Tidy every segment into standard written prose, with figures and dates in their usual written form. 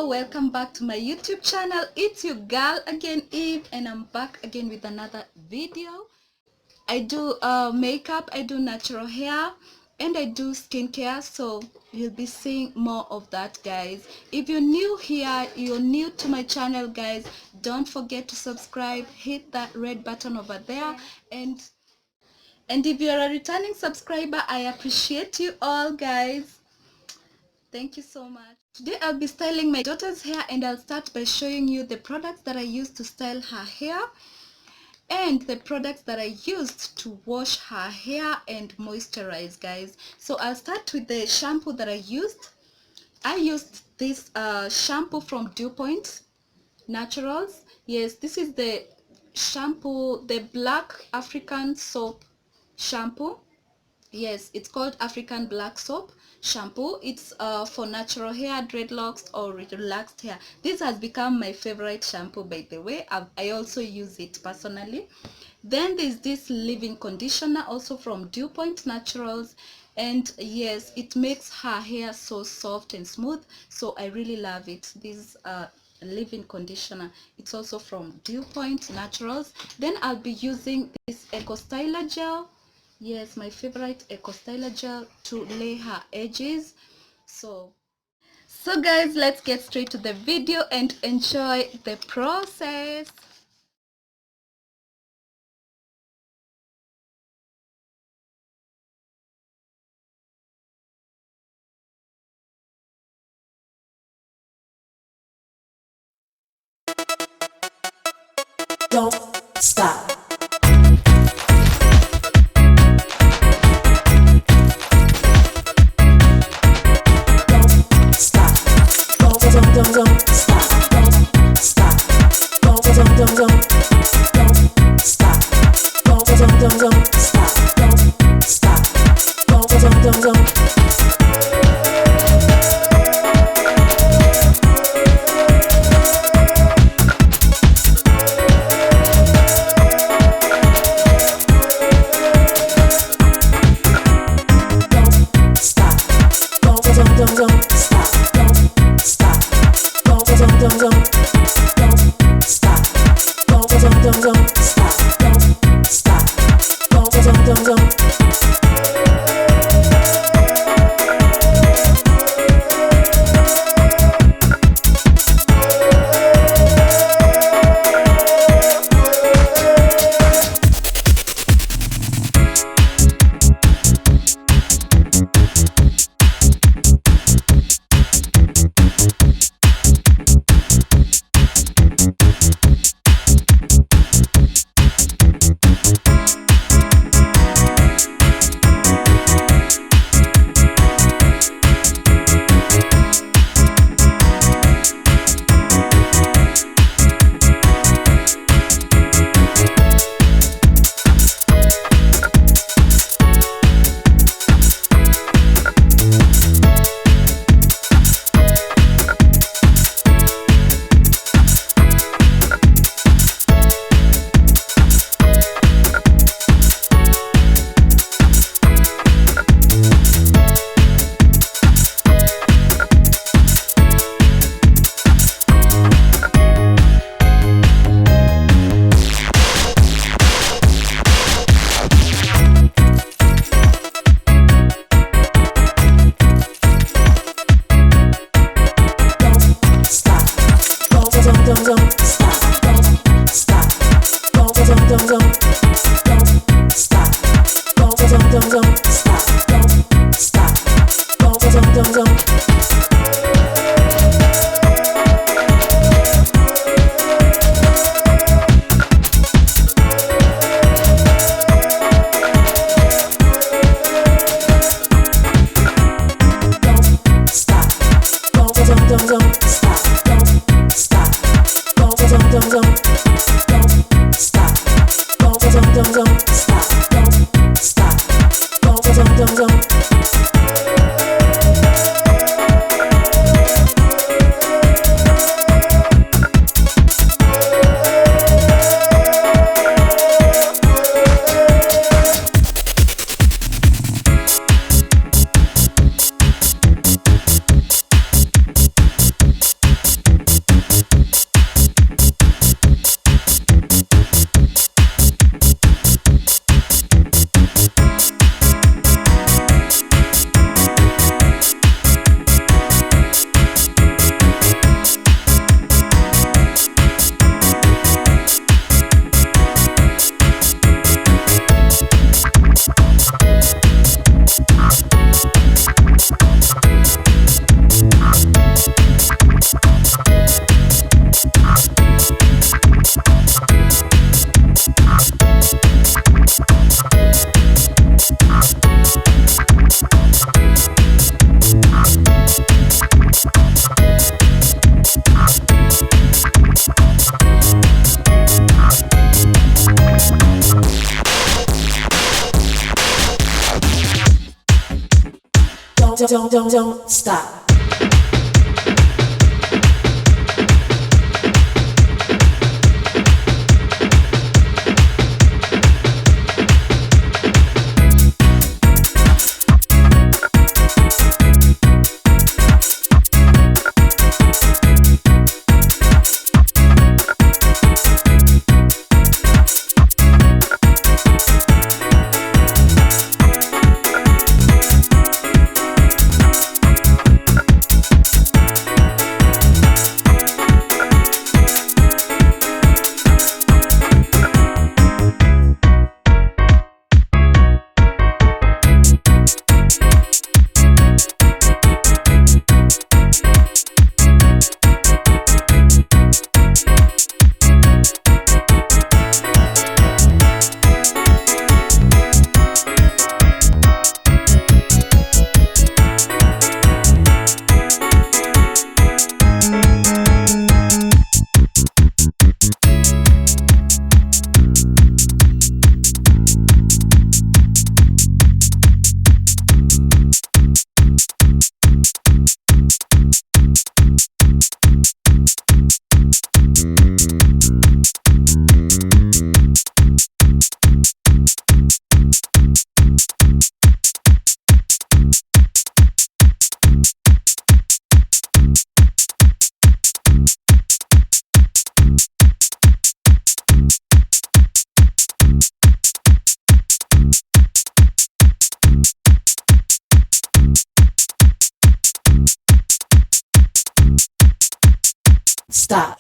welcome back to my YouTube channel. It's your girl again, Eve, and I'm back again with another video. I do makeup, I do natural hair, and I do skincare, so you'll be seeing more of that, guys. If you're new here, you're new to my channel, guys, don't forget to subscribe, hit that red button over there, and if you're a returning subscriber, I appreciate you all, guys. Thank you so much. Today I'll be styling my daughter's hair, and I'll start by showing you the products that I used to style her hair and the products that I used to wash her hair and moisturize, guys. So I'll start with the shampoo that I used. I used this shampoo from DuPont Naturals. Yes, this is the shampoo, the black African soap shampoo. Yes, it's called African black soap shampoo. It's for natural hair, dreadlocks, or relaxed hair. This has become my favorite shampoo, by the way. I also use it personally. Then there's this leave-in conditioner, also from DuPont Naturals, and yes, it makes her hair so soft and smooth, so I really love it. This leave-in conditioner, it's also from DuPont Naturals. Then I'll be using this Eco Styler gel. Yes, my favorite Eco Styler gel to lay her edges. So guys, let's get straight to the video and enjoy the process. Don't stop. Don't stop. Don't stop. Don't stop. Don't stop. Don't stop. Don't stop. Don't. don't stop. Stop.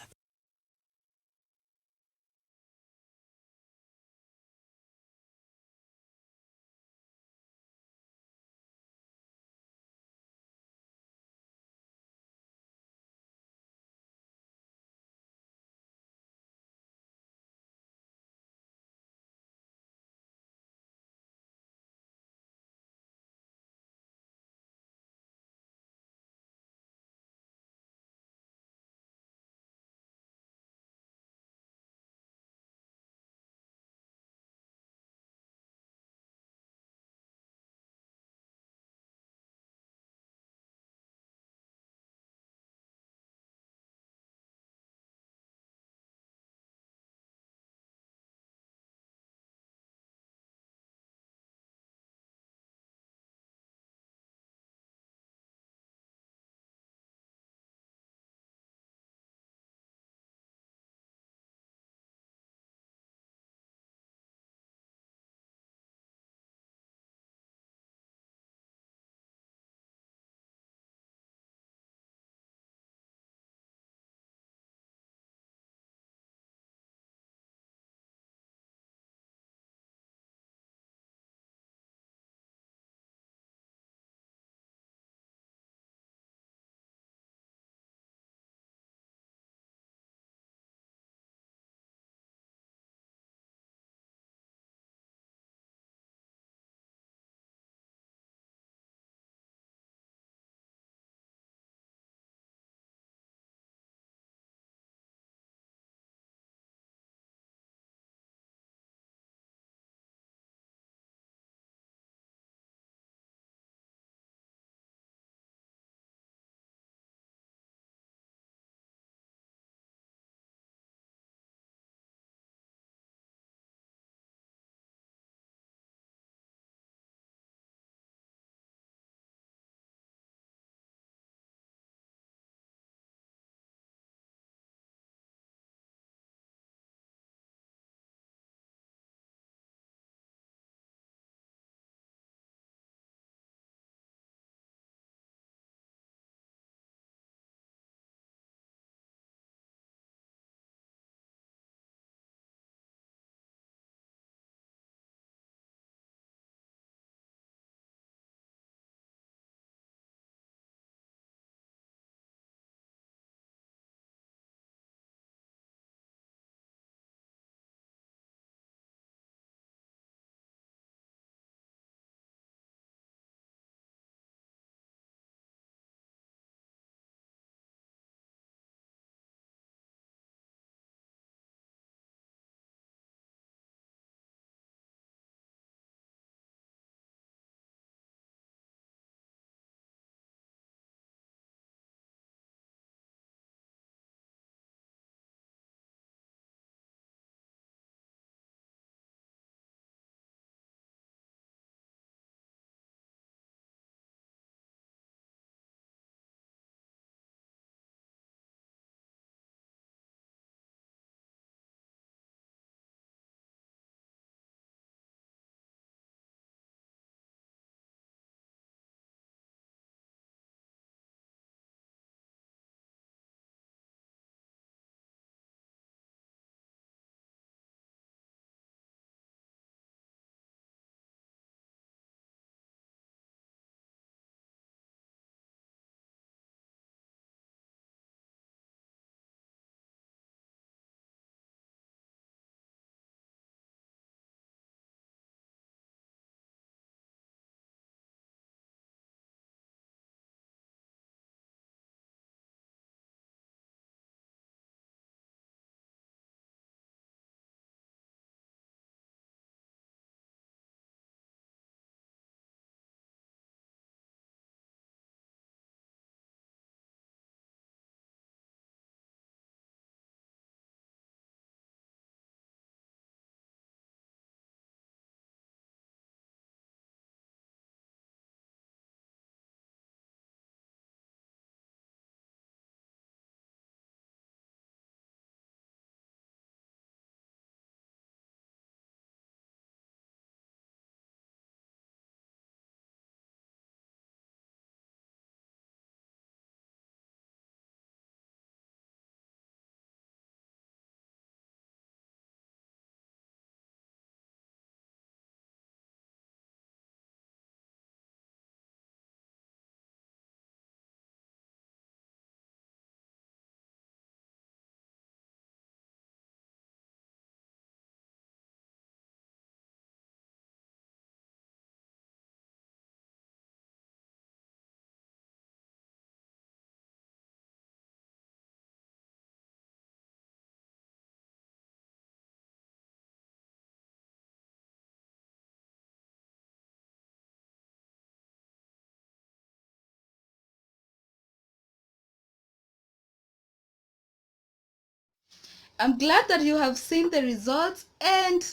I'm glad that you have seen the results, and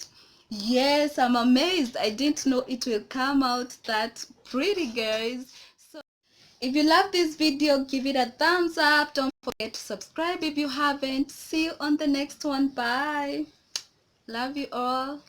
yes, I'm amazed. I didn't know it will come out that pretty, guys. So if you love this video, give it a thumbs up. Don't forget to subscribe if you haven't. See you on the next one. Bye. Love you all.